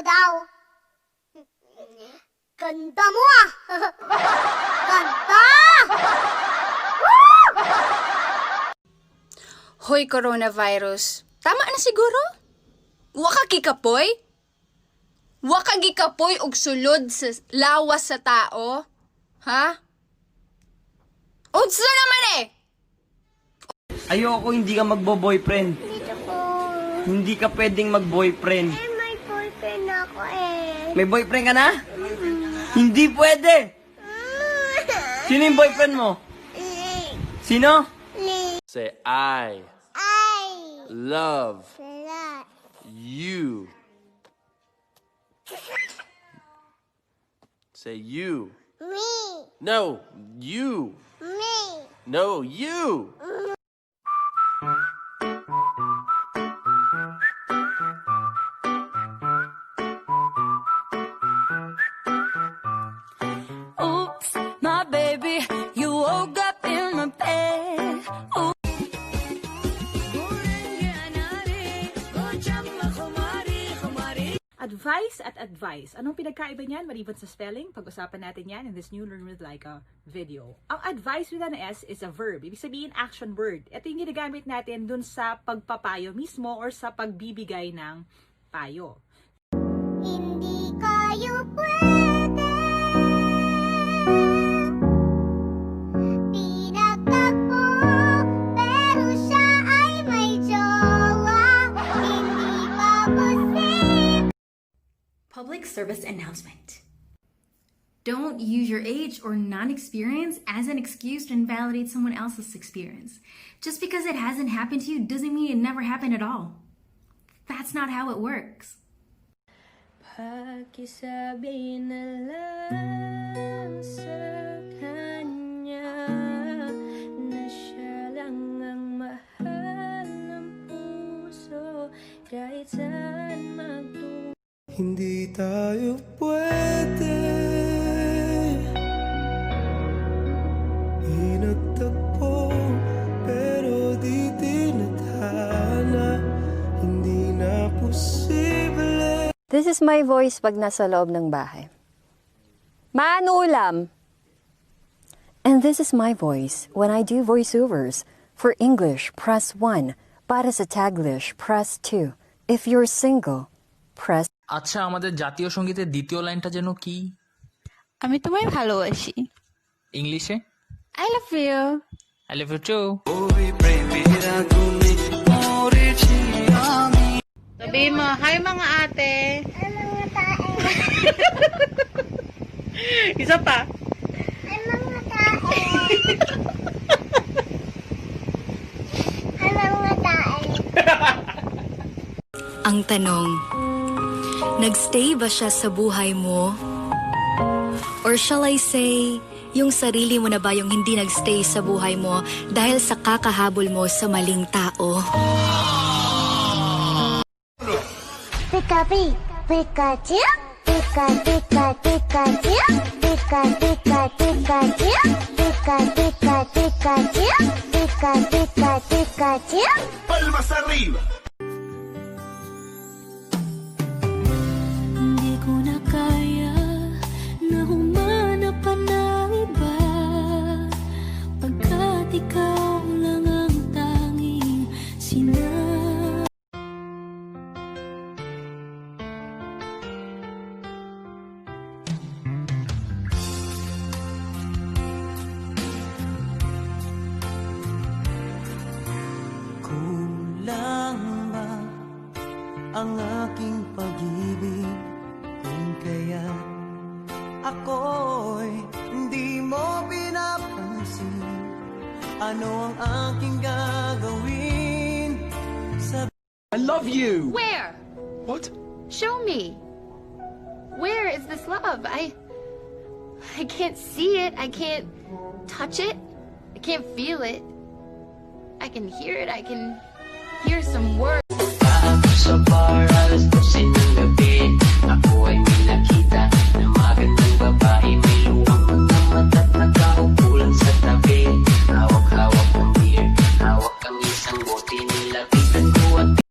daw. Ganda mo ah! Ganda! Hoy, coronavirus. Tama na siguro? Waka gikapoy? Waka gikapoy og sulod sa lawas sa tao? Ha? Unsa naman eh? Ayoko hindi ka magbo-boyfriend. Dito po. Hindi ka pwedeng mag-boyfriend. May boyfriend ako eh. May boyfriend ka na? Hindi pwede! Sino yung boyfriend mo? Sino? Say, I I love love you. Say, you. me. No, you. Me. No, you. Oops, my baby, you woke up in my bed. Advice at advice. Anong pinagkaiba niyan maliban sa spelling? Pag-usapan natin yan in this new Learn with Laika video. Ang advice with an S is a verb. Ibig sabihin action word. Ito yung ginagamit natin dun sa pagpapayo mismo or sa pagbibigay ng payo. Hindi kayo pwede. Pinagtagpo, pero siya ay may jowa. Hindi pa posible. Public service announcement. Don't use your age or non-experience as an excuse to invalidate someone else's experience. Just because it hasn't happened to you doesn't mean it never happened at all. That's not how it works. Pakisabi na lang sa kanya na siya lang ang mahal ng puso kahit saan magtungo. Hindi tayo pwede Pinagtagpo pero di tinadhana Hindi na posible. This is my voice pag nasa loob ng bahay. Manulam! And this is my voice when I do voiceovers. For English, press 1. Para sa Taglish, press 2. If you're single, press আচ্ছা আমাদের জাতীয় সঙ্গীতের দ্বিতীয় লাইনটা যেন কি? আমি তোমায় ভালোবাসি। ইংলিশে? I love you. I love you too. Sabihin mo, hi mga ate. Ay mga tae. Isa pa. Ay mga tae. Ay mga tae. Ang tanong, nagstay ba siya sa buhay mo? Or shall I say, yung sarili mo na ba yung hindi nagstay sa buhay mo dahil sa kakahabol mo sa maling tao? Pikapi, Pikachu, Pika, Pika, Pikachu, Pika, Pika, Pikachu, Pika, Pika, Pikachu, Pika, Pika, Pikachu. Palmas arriba. Hindi ko na kaya na humanap pa ng iba pagkat ikaw lang ang tanging sinama. Kulang ba ang aking pag-ibig kung kaya ako'y hindi mo pinapansin? Ano ang aking gagawin? I love you. Where? What? Show me. Where is this love? I can't see it. I can't touch it. I can't feel it. I can hear it. I can hear some words.